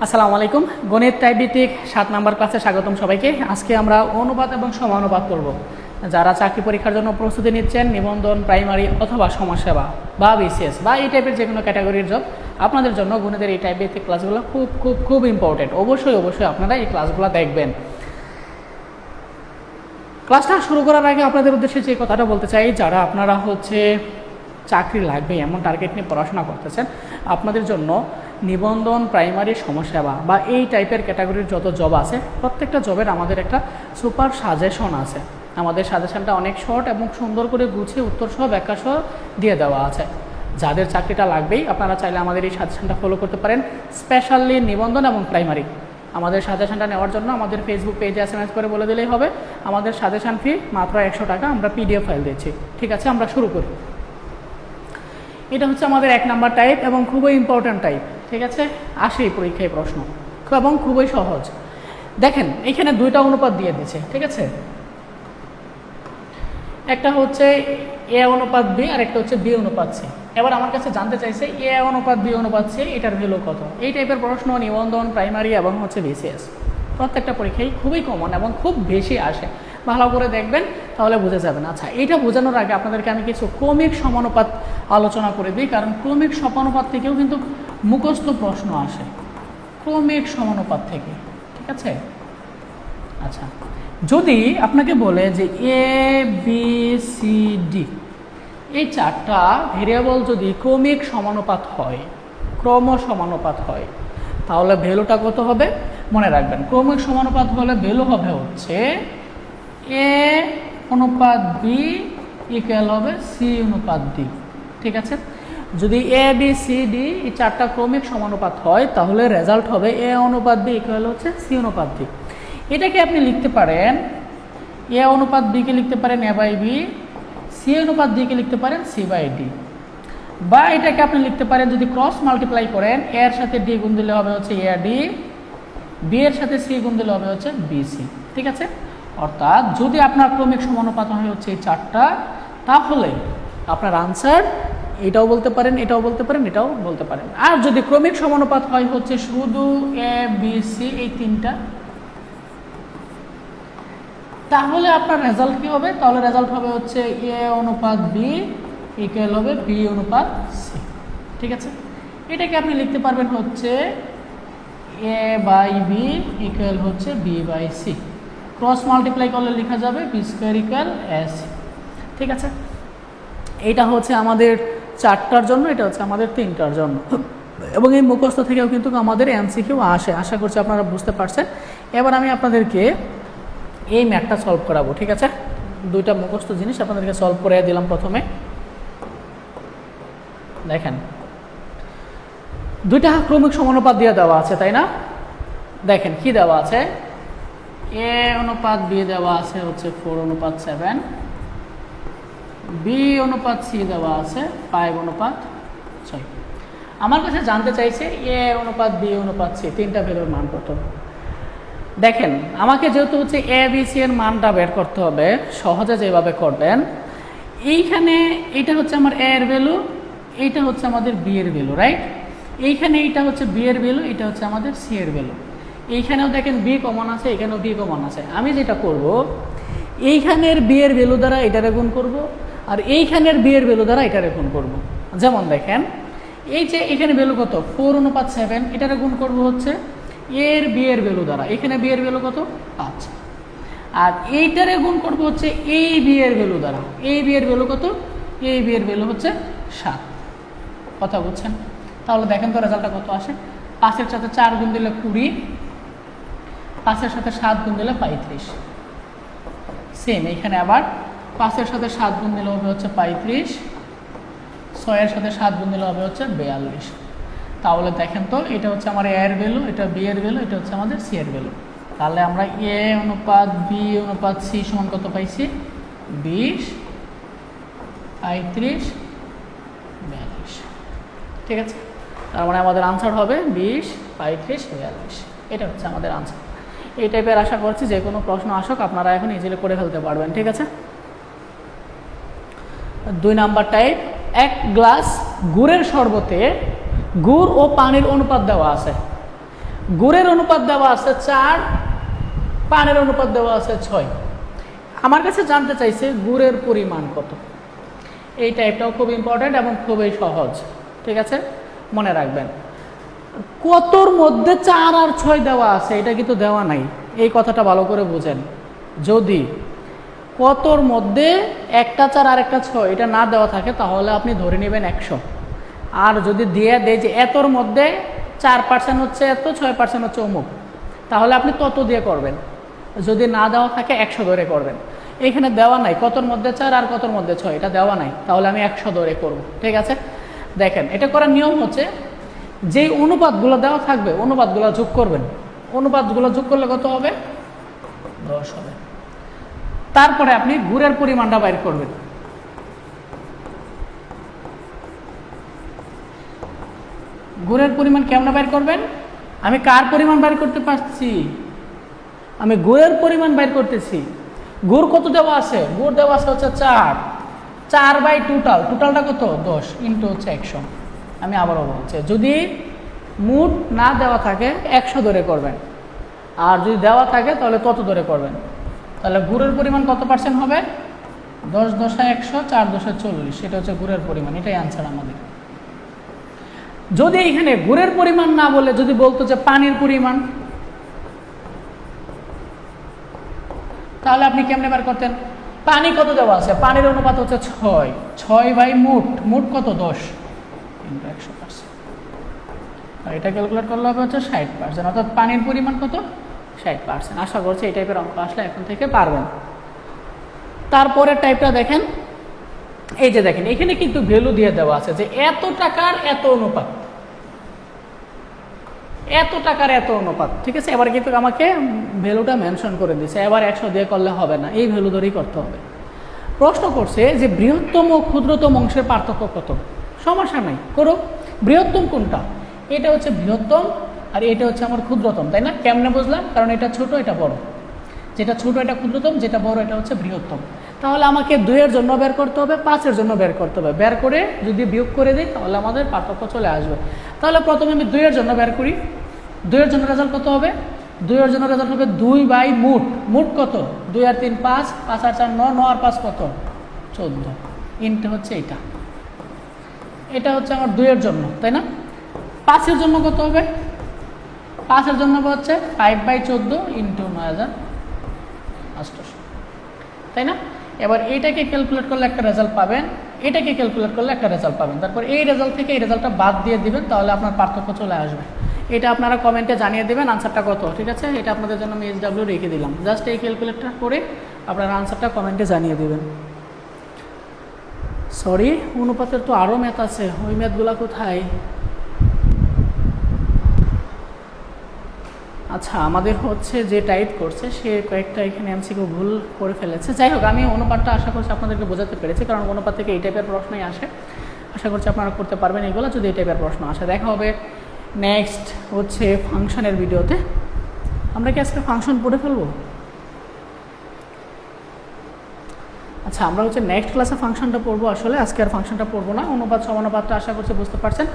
আসসালামু আলাইকুম। গণিত টাইপ ভিত্তিক 7 নম্বর ক্লাসে স্বাগতম সবাইকে। আজকে আমরা অনুপাত এবং সমানুপাত করব। যারা চাকরি পরীক্ষার জন্য প্রস্তুতি নিচ্ছেন, নিবন্ধন, প্রাইমারি অথবা সমাজসেবা বা বিসিএস বা এই টাইপের যে কোনো ক্যাটাগরির জব, আপনাদের জন্য গণিতের এই টাইপ ভিত্তিক ক্লাসগুলো খুব ইম্পর্টেন্ট। অবশ্যই আপনারা এই ক্লাসগুলো দেখবেন। ক্লাসটা শুরু করার আগে আপনাদের উদ্দেশ্যে যে কথাটা বলতে চাই, যারা আপনারা চাকরি লাগবে এমন টার্গেট নিয়ে পড়াশোনা করতেছেন, আপনাদের জন্য নিবন্ধন, প্রাইমারি, সমাজসেবা বা এই টাইপের ক্যাটাগরির যত জব আছে, প্রত্যেকটা জবের আমাদের একটা সুপার সাজেশন আছে। আমাদের সাজেশনটা অনেক শর্ট এবং সুন্দর করে গুছিয়ে উত্তরসহ ব্যাখ্যাসহ দিয়ে দেওয়া আছে। যাদের চাকরিটা লাগবেই আপনারা চাইলে আমাদের এই সাজেশনটা ফলো করতে পারেন। স্পেশালি নিবন্ধন এবং প্রাইমারি আমাদের সাজেশনটা নেওয়ার জন্য আমাদের ফেসবুক পেজে SMS করে বলে দিলেই হবে। আমাদের সাজেশন ফি মাত্র 100 টাকা, আমরা PDF ফাইল দিচ্ছি। ঠিক আছে, আমরা শুরু করি। এটা হচ্ছে আমাদের 1 নাম্বার টাইপ এবং খুবই ইম্পর্ট্যান্ট টাইপ। ঠিক আছে, আসে এই পরীক্ষায় প্রশ্ন এবং খুবই সহজ। দেখেন এখানে দুইটা অনুপাত দিয়ে দিচ্ছে। ঠিক আছে, একটা হচ্ছে A অনুপাত B আর একটা হচ্ছে B অনুপাত C। এবার আমার কাছে জানতে চাইছে A অনুপাত B অনুপাত C এটার ভ্যালু কত। এই টাইপের প্রশ্ন নিবন্ধন, প্রাইমারি এবং বিসিএস প্রত্যেকটা পরীক্ষায় খুবই কমন এবং খুব বেশি আসে। ভালো করে দেখবেন তাহলে বুঝে যাবেন। আচ্ছা, এটা বোঝানোর আগে আপনাদেরকে আমি কিছু ক্রমিক সমানুপাত আলোচনা করে দিই, কারণ ক্রমিক সমানুপাত থেকেও কিন্তু মুখস্থ প্রশ্ন আসে, ক্রমিক সমানুপাত থেকে। ঠিক আছে, আচ্ছা, যদি আপনাকে বলে যে ABCD এই 4টা ভেরিয়েবল যদি ক্রমিক সমানুপাত হয়, ক্রম সমানুপাত হয়, তাহলে ভ্যালুটা কত হবে মনে রাখবেন। ক্রমিক সমানুপাত হলে ভ্যালু হবে হচ্ছে A অনুপাত B ইকুয়াল হবে C অনুপাত D। ঠিক আছে, যদি ABCD এই 4টা ক্রমিক সমানুপাত হয় তাহলে রেজাল্ট হবে A অনুপাত B ইকুয়াল হচ্ছে C অনুপাত D। এটাকে আপনি লিখতে পারেন A অনুপাত B কে লিখতে পারেন A/B, C অনুপাত D কে লিখতে পারেন C/D, বা এটাকে আপনি লিখতে পারেন যদি ক্রস মাল্টিপ্লাই করেন A এর সাথে D গুণ দিলে হবে হচ্ছে AD, B এর সাথে C গুণ দিলে হবে হচ্ছে BC। ঠিক আছে, অর্থাৎ যদি আপনার ক্রমিক সমানুপাত হয় হচ্ছে এই 4টা, তাহলে আপনার আনসার এটাও বলতে পারেন, এটাও বলতে পারেন, এটাও বলতে পারেন। আর যদি ক্রমিক সমানুপাত হয় হচ্ছে শুধু ABC এই 3টা, তাহলে আপনার রেজাল্ট কি হবে? তাহলে রেজাল্ট হবে হচ্ছে A অনুপাত B ইকুয়াল হবে B অনুপাত C। ঠিক আছে, এটাকে আপনি লিখতে পারবেন হচ্ছে A/B ইকুয়াল হচ্ছে B/C। ক্রস মাল্টিপ্লাই করলে লেখা যাবে B² ইকুয়াল AC। ঠিক আছে, এইটা হচ্ছে আমাদের 4টার জন্য, এটা হচ্ছে আমাদের 3টার জন্য। এবং এই মুখস্থ থেকেও কিন্তু আমাদের MCQ আসে। আশা করছি আপনারা বুঝতে পারছেন। এবার আমি আপনাদেরকে এই ম্যাথটা সলভ করাবো। ঠিক আছে, দুইটা মুখস্থ জিনিস আপনাদেরকে সলভ করে দিলাম। প্রথমে দেখেন দুইটা ক্রমিক সমানুপাত দিয়ে দেওয়া আছে, তাই না? দেখেন কি দেওয়া আছে, A অনুপাত B দেওয়া আছে হচ্ছে 4 অনুপাত 7, B অনুপাত C দেওয়া আছে 5 অনুপাত 6। আমার কাছে জানতে চাইছে A অনুপাত B অনুপাত C 3টা ভ্যালুর মান কত। দেখেন আমাকে যেহেতু হচ্ছে ABC এর মানটা বের করতে হবে, সহজে যেভাবে করবেন, এইখানে এইটা হচ্ছে আমার A এর ভ্যালু, এইটা হচ্ছে আমাদের B এর ভ্যালু, রাইট? এইখানে এইটা হচ্ছে B এর ভ্যালু, এটা হচ্ছে আমাদের C এর ভ্যালু। এইখানেও দেখেন B কমন আছে, এখানেও B কমন আছে। আমি যেটা করব, এইখানের B এর ভ্যালু দ্বারা এটারে গুণ করব, আর এইখানের B এর ভ্যালু দ্বারা এটারে গুণ করব। যেমন দেখেন এই যে এখানে ভ্যালু কত 4 অনুপাত 7, এটারে গুণ করব হচ্ছে এর B এর ভ্যালু দ্বারা। এখানে B এর ভ্যালু কত 5, আর এইটারে গুণ করব হচ্ছে এই B এর ভ্যালু দ্বারা। এই B এর ভ্যালু কত? এই B এর ভ্যালু হচ্ছে 7। কথা বুঝছেন? তাহলে দেখেন তো রেজাল্টটা কত আসে। 5-এর সাথে 4 গুণ দিলে 20, 5-এর সাথে 7 গুণ দিলে 35। সেম এইখানে আবার 5-এর সাথে 7 গুণ দিলে হবে হচ্ছে 35, 6-এর সাথে 7 গুণ দিলে হবে হচ্ছে 42। তাহলে দেখেন তো এটা হচ্ছে আমার A এর ভ্যালু, এটা B এর ভ্যালু, এটা হচ্ছে আমাদের C এর ভ্যালু। তাহলে আমরা A অনুপাত B অনুপাত C সমান কত পাইছি? 20, 35, 42। ঠিক আছে, তার মানে আমাদের আনসার হবে 20, 35, 42। এটা হচ্ছে আমাদের আনসার। এই টাইপের আশা করছি যে কোনো প্রশ্ন আসুক আপনারা এখন ইজিলি করে ফেলতে পারবেন। ঠিক আছে, 2 নাম্বার টাইপ, 1 গ্লাস গুড়ের শরবতে গুড় ও পানির অনুপাত দেওয়া আছে। গুড়ের অনুপাত দেওয়া আছে 4, পানের অনুপাত দেওয়া আছে 6। আমার কাছে জানতে চাইছে গুড়ের পরিমাণ কত। এই টাইপটাও খুব ইম্পর্ট্যান্ট এবং খুবই সহজ, ঠিক আছে, মনে রাখবেন। কতর মধ্যে 4 আর 6 দেওয়া আছে, এটা কিন্তু দেওয়া নাই, এই কথাটা ভালো করে বুঝেন। যদি কতর মধ্যে একটা 4 আর একটা 6 এটা না দেওয়া থাকে তাহলে আপনি ধরে নেবেন 100। আর যদি দিয়ে দেয় যে এতর মধ্যে 4% হচ্ছে এত, 6% হচ্ছে অমুক, তাহলে আপনি তত দিয়ে করবেন। যদি না দেওয়া থাকে 100 ধরে করবেন। এখানে দেওয়া নাই কতর মধ্যে 4 আর কতর মধ্যে 6, এটা দেওয়া নাই, তাহলে আমি 100 ধরে করব, ঠিক আছে। দেখেন, এটা করার নিয়ম হচ্ছে যেই অনুপাতগুলো দেওয়া থাকবে অনুপাতগুলো যোগ করবেন। অনুপাতগুলো যোগ করলে কত হবে? 10 হবে। তারপরে আপনি গুড়ের পরিমাণটা বাইর করবেন। গুড়ের পরিমাণ কেমন বাইর করবেন? আমি কার পরিমাণ বাইর করতে পারছি? আমি গুড়ের পরিমাণ বাইর করতেছি। গুড় কত দেওয়া আছে? গুড় দেওয়া আছে হচ্ছে 4 বাই টোটালটা কত? 10 ইন্টু হচ্ছে 100। আমি আবারও বলছি, যদি মোট না দেওয়া থাকে 100 ধরে করবেন, আর যদি দেওয়া থাকে তাহলে তত ধরে করবেন। তাহলে গুড়ের পরিমাণ কত পার্সেন্ট হবে? 10 10 100, 4 10 40, এটা হচ্ছে গুড়ের পরিমাণ। এটাই আনসার আমাদের। যদি এখানে গুড়ের পরিমাণ না বলে যদি বলতো যে পানির পরিমাণ, তাহলে আপনি কেমনে বার করতেন? পানি কত দেওয়া আছে? পানির অনুপাত হচ্ছে 6 বাই মোট কত? 10 ইন্টু 100%। এটা ক্যালকুলেট করলে হবে হচ্ছে 60%, অর্থাৎ পানির পরিমাণ কত? 60%। আশা করছি এই টাইপের অঙ্ক আসলে এখন থেকে পারবেন। তারপরের টাইপটা দেখেন, এই যে দেখেন এখানে কিন্তু ভ্যালু দিয়ে দেওয়া আছে যে এত টাকার এত অনুপাত, এত টাকার এত অনুপাত, ঠিক আছে। এবার কিন্তু আমাকে ভ্যালুটা মেনশন করে দিয়েছে। এবার 100 দিয়ে করলে হবে না, এই ভ্যালু ধরেই করতে হবে। প্রশ্ন করছে যে বৃহত্তম ও ক্ষুদ্রতম অংশের পার্থক্য কত? সমস্যা নাই, করো। বৃহত্তম কোনটা? এটা হচ্ছে বৃহত্তম, আর এটা হচ্ছে আমার ক্ষুদ্রতম, তাই না? কেমনে বুঝলাম? কারণ এটা ছোট এটা বড়, যেটা ছোট এটা ক্ষুদ্রতম, যেটা বড় এটা হচ্ছে বৃহত্তম। তাহলে আমাকে 2 এর জন্য বের করতে হবে, 5 এর জন্য বের করতে হবে। বের করে যদি বিয়োগ করে দিই তাহলে আমাদের পার্থক্য চলে আসবে। তাহলে প্রথমে আমি 2 এর জন্য বের করি। 2 এর জন্য রেজাল্ট কত হবে? 2 এর জন্য রেজাল্ট হবে 2 বাই মোট কত? 2 আর 3 5, 5 আর 4 9, 9 আর 5 কত? 14 ইন্টু হচ্ছে এটা হচ্ছে আমার 2 এর জন্য, তাই না? 5 এর জন্য কত হবে? 5 এর জন্য হচ্ছে 5 বাই 14 ইন্টু 9800, তাই না? এবার এইটাকে ক্যালকুলেট করলে একটা রেজাল্ট পাবেন, এটাকে ক্যালকুলেট করলে একটা রেজাল্ট পাবেন। তারপর এই রেজাল্ট থেকে এই রেজাল্টটা বাদ দিয়ে দিবেন, তাহলে আপনার পার্থক্য চলে আসবে। এটা আপনারা কমেন্টে জানিয়ে দেবেন আনসারটা কত, ঠিক আছে। এটা আপনাদের জন্য আমি SW রেখে দিলাম। জাস্ট এই ক্যালকুলেটটা করে আপনারা আনসারটা কমেন্টে জানিয়ে দেবেন। সরি, অনুপাতের তো আরও ম্যাথ আছে, ওই ম্যাথগুলো কোথায়? আচ্ছা, আমাদের হচ্ছে যে টাইপ করছে সে কয়েকটা এখানে এমসিকিউ ভুল করে ফেলেছে। যাই হোক, আমি অনুপাতটা আশা করছি আপনাদেরকে বোঝাতে পেরেছি, কারণ অনুপাত থেকে এই টাইপের প্রশ্নই আসে। আশা করছি আপনারা করতে পারবেন এগুলো যদি এই টাইপের প্রশ্ন আসে। দেখা হবে নেক্সট হচ্ছে ফাংশনের ভিডিওতে। আমরা কি আজকে ফাংশন পড়ে ফেলবো? আচ্ছা, আমরা হচ্ছে নেক্সট ক্লাসে ফাংশনটা পড়বো। আসলে আজকে আর ফাংশনটা পড়বো না। অনুপাত সমানুপাতটা আশা করছি বুঝতে পারছেন।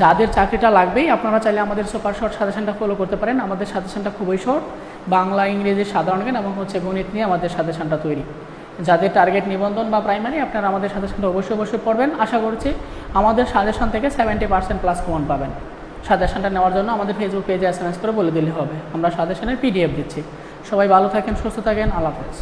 যাদের চাকরিটা লাগবেই আপনারা চাইলে আমাদের সুপার শর্ট সাজেশনটা ফলো করতে পারেন। আমাদের সাজেশনটা খুবই শর্ট, বাংলা ইংরেজি সাধারণ জ্ঞান এবং হচ্ছে গণিত নিয়ে আমাদের সাজেশনটা তৈরি। যাদের টার্গেট নিবন্ধন বা প্রাইমারি, আপনারা আমাদের সাজেশনটা অবশ্যই পড়বেন। আশা করছি আমাদের সাজেশন থেকে 70% প্লাস কমন পাবেন। সাজেশনটা নেওয়ার জন্য আমাদের ফেসবুক পেজে SMS করে বলে দিলে হবে। আমরা সাজেশনের PDF দিচ্ছি। সবাই ভালো থাকেন, সুস্থ থাকেন, আল্লাহ হাফেজ।